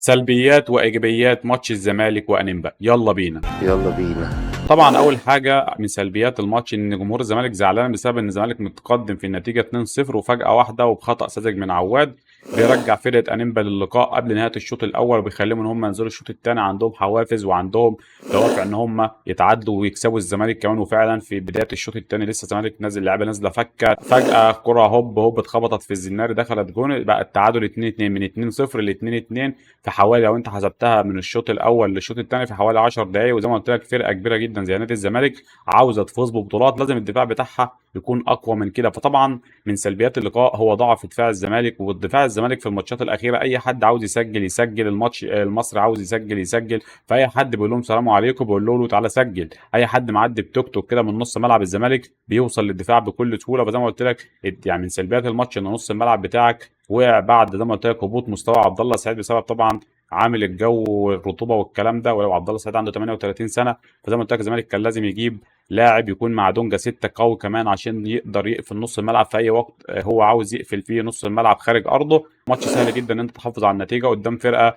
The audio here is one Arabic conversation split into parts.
سلبيات وايجابيات ماتش الزمالك وانيمبا، يلا بينا. يلا بينا. طبعا اول حاجه من سلبيات الماتش ان جمهور الزمالك زعلان بسبب ان الزمالك متقدم في النتيجه 2-0 وفجاه واحده وبخطا ساذج من عواد بيرجع فرقه انيمبا للقاء قبل نهايه الشوط الاول وبيخليهم ان هم ينزلوا الشوط الثاني عندهم حوافز وعندهم دوافع ان هم يتعادلوا ويكسبوا الزمالك كمان. وفعلا في بدايه الشوط الثاني لسه الزمالك نازل لعبه نازله فكه، فجاه كره هوب هوب اتخبطت في الزناري دخلت جون، بقى التعادل 2-2 من 2-0 ل 2-2 في حوالي، لو انت حسبتها من الشوط الاول للشوط الثاني، في حوالي 10 دقائق. وزي ما قلت لك فرقه كبيره جدا زي نادي الزمالك عاوزه تفوز ببطولات لازم الدفاع بتاعها يكون اقوى من كده. فطبعا من سلبيات اللقاء هو ضعف دفاع الزمالك، والدفاع الزمالك في الماتشات الاخيره اي حد عاوز يسجل يسجل، الماتش المصري عاوز يسجل يسجل، فاي حد بيقول لهم سلام عليكم بيقول له تعالى سجل. اي حد معدي بتوك توك كده من نص ملعب الزمالك بيوصل للدفاع بكل سهوله. فزي ما قلت لك يعني من سلبيات الماتش ان نص الملعب بتاعك وقع بعد زي ما قلت لك هبوط مستوى عبد الله السعيد بسبب طبعا عامل الجو والرطوبه والكلام ده. ولو عبد الله السعيد عنده 38 سنه، فزي ما قلت لك الزمالك كان لازم يجيب لاعب يكون مع دونجا ستة قوي كمان عشان يقدر يقفل نص الملعب في اي وقت هو عاوز يقفل فيه نص الملعب خارج ارضه. ماتش سهل جدا ان انت تحافظ على النتيجه قدام فرقه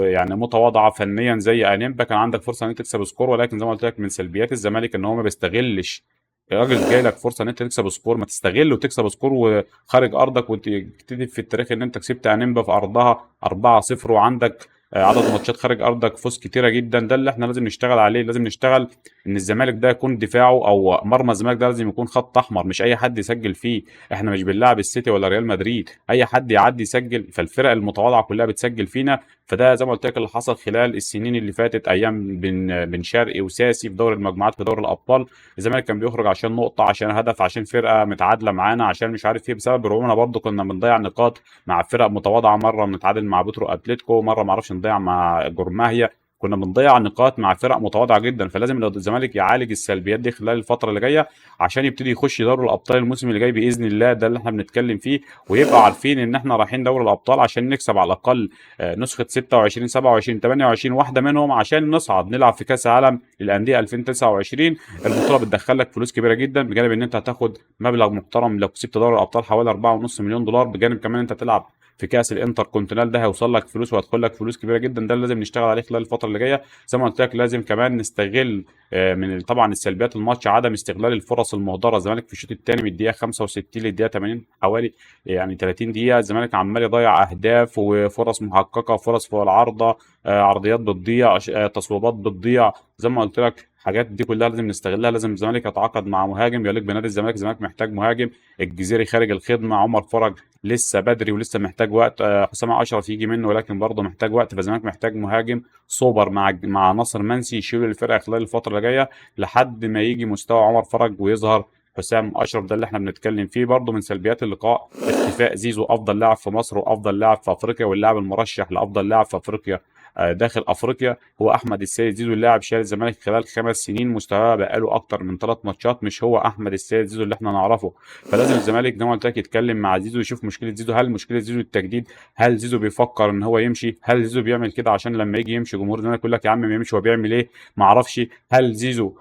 يعني متواضعه فنيا زي انيمبا. كان عندك فرصه ان انت تكسب سكور، ولكن زي ما قلت لك من سلبيات الزمالك ان هو ما بيستغلش. الراجل جاي لك فرصه ان انت تكسب سكور، ما تستغل وتكسب سكور وخارج ارضك وتكتب في التاريخ ان انت كسبت انيمبا في ارضها 4-0 وعندك عدد ماتشات خارج ارضك فوز كتيره جدا. ده اللي احنا لازم نشتغل عليه، لازم نشتغل ان الزمالك ده يكون دفاعه او مرمى الزمالك ده لازم يكون خط احمر، مش اي حد يسجل فيه. احنا مش بنلعب السيتي ولا ريال مدريد اي حد يعدي يسجل، فالفرق المتواضعه كلها بتسجل فينا. فده زي ما قلت لك اللي حصل خلال السنين اللي فاتت ايام بن شرقي وساسي في دوري المجموعات في دوري الابطال. الزمالك كان بيخرج عشان نقطه عشان هدف عشان فرقه متعادله معانا عشان مش عارف ايه، بسبب رعونه برضه كنا بنضيع نقاط مع فرق متواضعه، مره بنتعادل مع بترو اتلتيكو، مره ما اعرفش نضيع مع جورماهيا، كنا بنضيع نقاط مع فرق متواضعه جدا. فلازم الزمالك يعالج السلبيات دي خلال الفتره اللي جايه عشان يبتدي يخش دوري الابطال الموسم اللي جاي باذن الله. ده اللي احنا بنتكلم فيه، ويبقى عارفين ان احنا رايحين دوري الابطال عشان نكسب على الاقل نسخه 26 27 28 واحده منهم عشان نصعد نلعب في كاس عالم للانديه 2029. البطوله بتدخل لك فلوس كبيره جدا بجانب ان انت هتاخد مبلغ محترم لو كسبت دوري الابطال حوالي 4.5 مليون دولار، بجانب كمان انت تلعب في كاس الانتر كونتينال ده هيوصل لك فلوس وهتدخل لك فلوس كبيره جدا. ده اللي لازم نشتغل عليه خلال الفتره اللي جايه. زي ما قلت لك لازم كمان نستغل من طبعا السلبيات الماتش عدم استغلال الفرص المهدره. الزمالك في الشوط الثاني من الدقيقه 65 للدقيقه 80 حوالي يعني 30 دقيقه الزمالك عمال يضيع اهداف وفرص محققه، فرص فوق العارضه، عرضيات بتضيع، تصويبات بتضيع. زي ما قلت لك الحاجات دي كلها لازم نستغلها. لازم الزمالك يتعاقد مع مهاجم يليق بنادي الزمالك، الزمالك محتاج مهاجم. الجزيري خارج الخدمه، عمر فرج لسه بدري ولسه محتاج وقت، حسام اشرف يجي منه ولكن برضه محتاج وقت. فالزمالك محتاج مهاجم سوبر مع ناصر منسي يشيل الفرقه خلال الفتره اللي جايه لحد ما يجي مستوى عمر فرج ويظهر حسام اشرف. ده اللي احنا بنتكلم فيه. برضه من سلبيات اللقاء اختفاء زيزو افضل لاعب في مصر وافضل لاعب في افريقيا واللاعب المرشح لافضل لاعب في افريقيا داخل افريقيا هو احمد السيد زيزو. اللاعب شال الزمالك خلال 5 سنين، مستواه بقاله اكتر من 3 ماتشات، مش هو احمد السيد زيزو اللي احنا نعرفه. فلازم الزمالك زي ما قلت لك يتكلم مع زيزو يشوف مشكله زيزو. هل مشكله زيزو التجديد؟ هل زيزو بيفكر ان هو يمشي؟ هل زيزو بيعمل كده عشان لما يجي يمشي جمهور الزمالك يقول لك يا عم ما يمشي هو بيعمل ايه؟ ما اعرفش. هل زيزو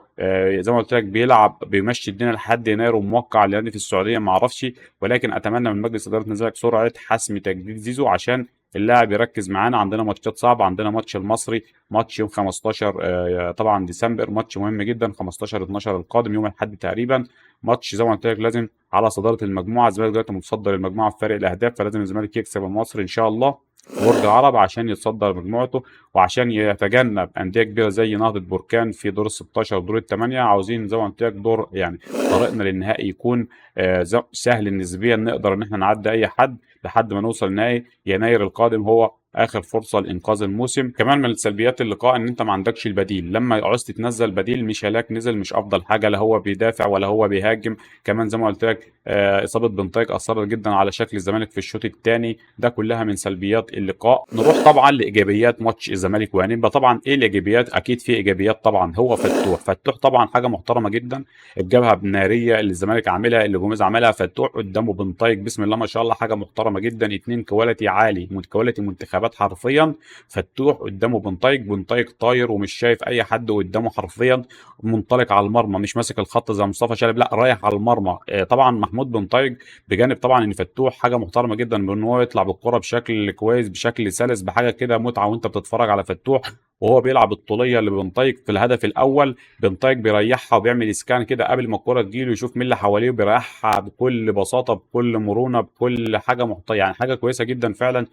زي ما قلت لك بيلعب بيمشي الدنيا لحد يناير وموقع لنادي في السعوديه؟ ما اعرفش. ولكن اتمنى من مجلس اداره نادي سرعه حسم تجديد زيزو عشان اللاعب يركز معانا. عندنا ماتشات صعبه، عندنا ماتش المصري ماتش يوم 15 طبعا ديسمبر، ماتش مهم جدا 15 12 القادم يوم الاحد تقريبا. ماتش زي ما قلت لك لازم على صداره المجموعه، الزمالك دلوقتي متصدر المجموعه بفارق الاهداف، فلازم الزمالك يكسب المصري ان شاء الله برج العرب عشان يتصدر مجموعته وعشان يتجنب انديه كبيره زي نهضه بركان في دور ال 16 ودور الثمانيه. عاوزين زي ما قلت لك دور يعني طريقنا للنهائي يكون سهل نسبيا، نقدر ان احنا نعدي اي حد لحد ما نوصل نهائي يناير القادم، هو اخر فرصه لانقاذ الموسم. كمان من سلبيات اللقاء ان انت ما عندكش البديل، لما عوزت تنزل بديل مش هلاك نزل مش افضل حاجه، لا هو بيدافع ولا هو بيهاجم. كمان زي ما قلت لك اصابه بنطيق اثرت جدا على شكل الزمالك في الشوط الثاني. ده كلها من سلبيات اللقاء. نروح طبعا لايجابيات ماتش الزمالك وانيمبا. طبعا ايه الايجابيات؟ اكيد في ايجابيات طبعا. هو فتوح طبعا حاجه محترمه جدا، الجبهه الناريه اللي الزمالك عاملها اللي جوميز عاملها، فتوح قدامه بنطيق بسم الله ما شاء الله حاجه محترمه جدا. اتنين كواليتي عالي، كواليتي منتخبات تدخلات حرفيا. فتوح قدامه بنتايج طاير ومش شايف اي حد قدامه حرفيا، منطلق على المرمى، مش ماسك الخط زي مصطفى شلبي، لا رايح على المرمى. طبعا محمود بنتايج بجانب طبعا ان فتوح حاجه محترمه جدا بان هو يطلع بالكره بشكل كويس بشكل سلس بحاجه كده متعه وانت بتتفرج على فتوح وهو بيلعب الطوليه اللي بنتايج في الهدف الاول. بنتايج بيريحها وبيعمل اسكان كده قبل ما الكره تجيله يشوف مين اللي حواليه وبيريحها بكل بساطه بكل مرونه بكل حاجه يعني حاجه كويسه جدا فعلا.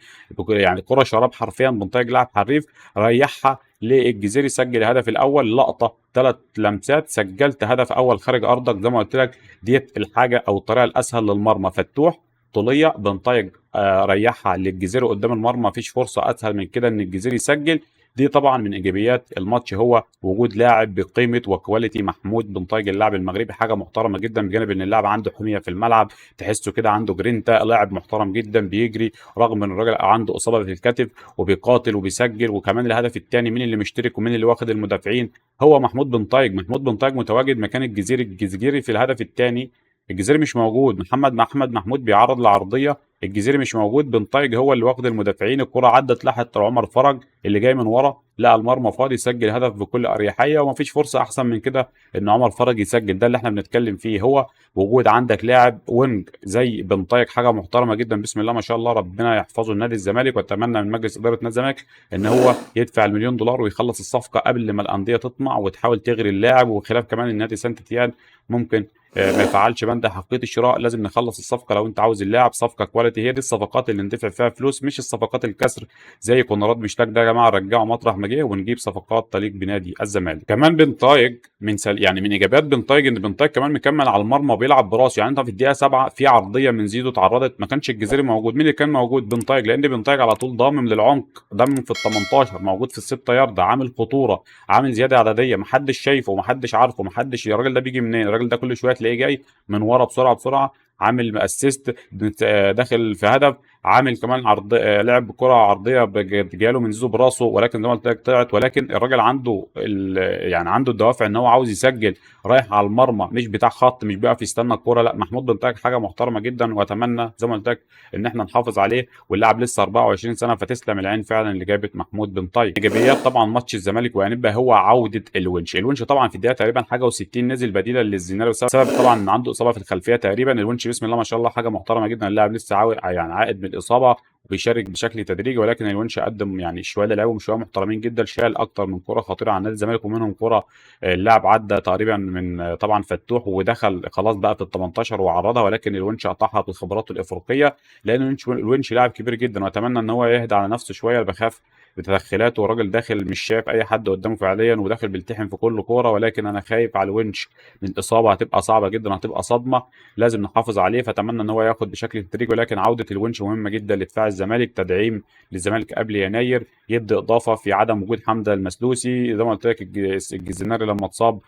يعني كره شراب حرفيا، بنتايج لاعب حريف ريحها للجزيري، سجل الهدف الاول، لقطه 3 لمسات سجلت هدف اول خارج ارضك زي ما قلت لك. ديت الحاجه او الطريقه الاسهل للمرمى. فتوح طوليه بنتايج ريحها للجزيري قدام المرمى، مفيش فرصه اسهل من كده ان الجزيري يسجل. دي طبعا من ايجابيات الماتش هو وجود لاعب بقيمه وكواليتي محمود بنتايج اللاعب المغربي، حاجه محترمه جدا بجانب ان اللاعب عنده حميه في الملعب، تحسه كده عنده جرينتا، لاعب محترم جدا بيجري رغم ان الراجل عنده اصابه في الكتف وبيقاتل وبيسجل. وكمان الهدف الثاني مين اللي مشترك ومين اللي واخد المدافعين؟ هو محمود بنتايج. محمود بنتايج متواجد مكان الجزيري في الهدف الثاني. الجزيري مش موجود، احمد محمود بيعرض لعرضيه، الجزيري مش موجود، بنتايج هو اللي واخد المدافعين، الكره عدت لحت عمر فرج اللي جاي من ورا لقى المرمى فاضي، سجل هدف بكل اريحيه. ومفيش فرصه احسن من كده ان عمر فرج يسجل. ده اللي احنا بنتكلم فيه، هو وجود عندك لاعب وينج زي بنتايج حاجه محترمه جدا. بسم الله ما شاء الله، ربنا يحفظه لنادي الزمالك، واتمنى من مجلس اداره نادي الزمالك ان هو يدفع المليون دولار ويخلص الصفقه قبل ما الانديه تطمع وتحاول تغري اللاعب. وخلاف كمان النادي سانت تيان ممكن ما يفعلش بند حقيقه الشراء. لازم نخلص الصفقه لو انت عاوز اللاعب صفقه كواليتي. هي دي الصفقات اللي ندفع فيها فلوس، مش الصفقات الكسر زي كونراد مشتاق ده. يا جماعه رجعوا مطرح ما جه ونجيب صفقات تليق بنادي الزمالك. كمان بنتايج يعني من ايجابيات بنتايج ان بنتايج كمان مكمل على المرمى وبيلعب براسه. يعني انت في الدقيقه 7 في عرضيه من زيزو اتعرضت، ما كانش الجزيري موجود، مين اللي كان موجود؟ بنتايج، لان بنتايج على طول ضامم للعمق، ضامم في ال 18 موجود في ال6 يارده، عامل خطوره، عامل زياده عدديه، محدش شايفه ومحدش عارفه، محدش الراجل ده بيجي منين، الراجل ده كل شويه تلاقيه جاي من ورا بسرعه عامل اسيست، داخل في هدف، عامل كمان عرض، لعب كره عرضيه جاله من زيزو براسه، ولكن زي ما قلت لك طلعت. ولكن الراجل عنده يعني عنده الدوافع ان هو عاوز يسجل، رايح على المرمى، مش بتاع خط، مش بيقف يستنى الكوره. لا محمود بنتايج حاجه محترمه جدا، واتمنى زي ما قلت لك ان احنا نحافظ عليه. واللاعب لسه 24 سنه، فتسلم العين فعلا اللي جابت محمود بنتايج. ايجابيات طبعا ماتش الزمالك وهنبقى هو عوده الونش طبعا في الدقيقه تقريبا حاجه و60 نزل بديلا للزناري بسبب طبعا ان عنده اصابه في الخلفيه تقريبا. الونش بسم الله ما شاء الله حاجه محترمه جدا، اللاعب لسه يعني عائد من الاصابه وبيشارك بشكل تدريجي، ولكن الونش قدم يعني شويه لعبهم شويه محترمين جدا، شال اكتر من كره خطيره على نادي الزمالك ومنهم كره اللاعب عدى تقريبا من طبعا فتوح ودخل خلاص بقى في ال 18 وعرضها، ولكن الونش قطعها بخبراته الافريقيه. لان الونش لاعب كبير جدا، واتمنى ان هو يهدى على نفسه شويه. بخاف بتدخلاته والراجل داخل مش شايف اي حد قدامه فعليا وداخل بيلتحم في كل كوره، ولكن انا خايف على الونش من الاصابه، هتبقى صعبه جدا، هتبقى صدمه، لازم نحافظ عليه. فاتمنى ان هو ياخد بشكل تدريجي، ولكن عوده الونش مهمه جدا لدفاع الزمالك، تدعيم للزمالك قبل يناير، يدي اضافه في عدم وجود حمزه المسلوسي. زي ما قلت لك الجزيري لما اتصاب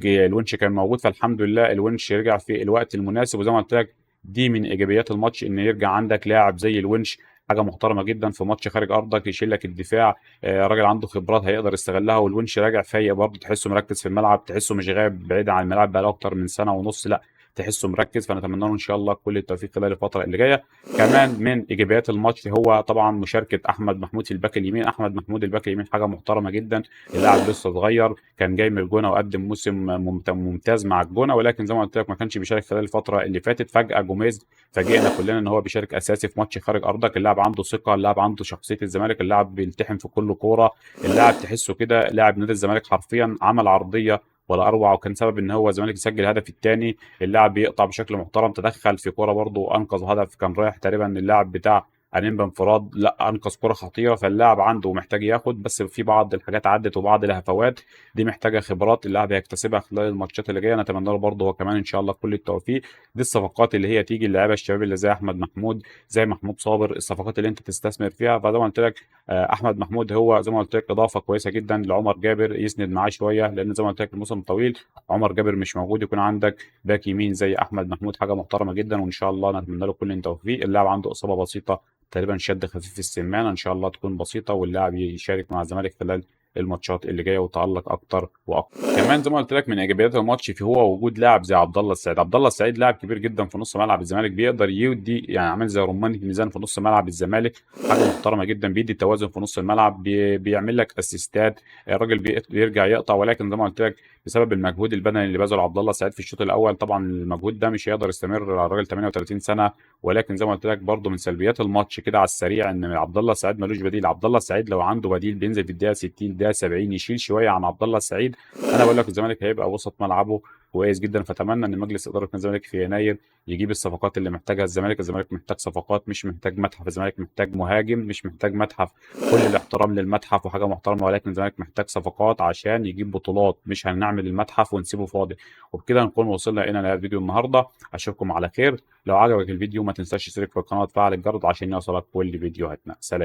الونش كان موجود، فالحمد لله الونش يرجع في الوقت المناسب. وزي ما قلت لك دي من ايجابيات الماتش ان يرجع عندك لاعب زي الونش، حاجه محترمه جدا في ماتش خارج ارضك يشيل لك الدفاع. راجل عنده خبرات هيقدر يستغلها، والونش راجع فايق برضه، تحسه مركز في الملعب، تحسه مش غايب بعيد عن الملعب بقى له اكتر من سنه ونص، لا تحسه مركز. فنتمنى له ان شاء الله كل التوفيق خلال الفتره اللي جايه. كمان من ايجابيات الماتش هو طبعا مشاركه احمد محمود في الباك اليمين. احمد محمود الباك اليمين حاجه محترمه جدا، اللاعب لسه صغير، كان جاي من الجونه وقدم موسم ممتاز مع الجونه، ولكن زي ما قلت لك ما كانش بيشارك خلال الفتره اللي فاتت. فجاه جوميز فاجئنا كلنا ان هو بيشارك اساسي في ماتش خارج ارضك. اللاعب عنده ثقه، اللاعب عنده شخصيه الزمالك، اللاعب بيلتحم في كل كوره، اللاعب تحسه كده لاعب نادي الزمالك حرفيا، عمل عرضيه ولا اروع، وكان سبب ان هو الزمالك يسجل الهدف الثاني. اللاعب بيقطع بشكل محترم، تدخل في كوره برضه انقذ هدف كان رايح تقريبا اللاعب بتاع انيمبا انفراد، لا انقذ كره خطيره. فاللاعب عنده محتاج ياخد، بس في بعض الحاجات عدت وبعض الهفوات دي محتاجه خبرات اللاعب هيكتسبها خلال الماتشات اللي جايه. نتمنى له برضه هو كمان ان شاء الله كل التوفيق. دي الصفقات اللي هي تيجي اللعيبه الشباب اللي زي احمد محمود، زي محمود صابر، الصفقات اللي انت تستثمر فيها. فزي ما قلت لك احمد محمود هو زي ما قلت لك اضافه كويسه جدا لعمر جابر، يسند معاه شويه، لان زي ما قلت لك الموسم طويل، عمر جابر مش موجود، يكون عندك باك يمين زي احمد محمود حاجه محترمه جدا. وان شاء الله نتمنى له كل التوفيق. اللاعب عنده اصابه بسيطه تقريبا شد خفيف في السمانه، ان شاء الله تكون بسيطه واللاعب يشارك مع الزمالك خلال الماتشات اللي جايه وتالق اكتر واكتر. كمان زي ما قلت لك من ايجابيات الماتش في هو وجود لاعب زي عبد الله السعيد. عبد الله السعيد لاعب كبير جدا في نص ملعب الزمالك، بيقدر يدي يعني عامل زي رمان الميزان في نص ملعب الزمالك، حاجه محترمه جدا، بيدي توازن في نص الملعب، بيعمل لك اسيستات، الراجل بيرجع يقطع. ولكن زي ما قلت لك بسبب المجهود البدني اللي بذله عبد الله السعيد في الشوط الاول، طبعا المجهود ده مش هيقدر يستمر على الراجل 38 سنه. ولكن زي ما قلت لك برضه من سلبيات الماتش كده على السريع ان عبد الله السعيد ملوش بديل. عبد الله السعيد لو عنده بديل بينزل في الدقيقه 60 الدقيقه 70 يشيل شويه عن عبد الله السعيد. انا بقول لك الزمالك هيبقى وسط ملعبه كويس جدا. فاتمنى ان مجلس اداره نادي الزمالك في يناير يجيب الصفقات اللي محتاجها الزمالك. الزمالك محتاج صفقات، مش محتاج متحف. الزمالك محتاج مهاجم، مش محتاج متحف. كل الاحترام للمتحف وحاجه محترمه، ولكن الزمالك محتاج صفقات عشان يجيب بطولات، مش هنعمل المتحف ونسيبه فاضي. وبكده نكون وصلنا الى نهايه الفيديو النهارده. اشوفكم على خير. لو عجبك الفيديو ما تنساش تشترك في القناه وتفعل الجرس عشان يوصلك كل فيديوهاتنا. سلام.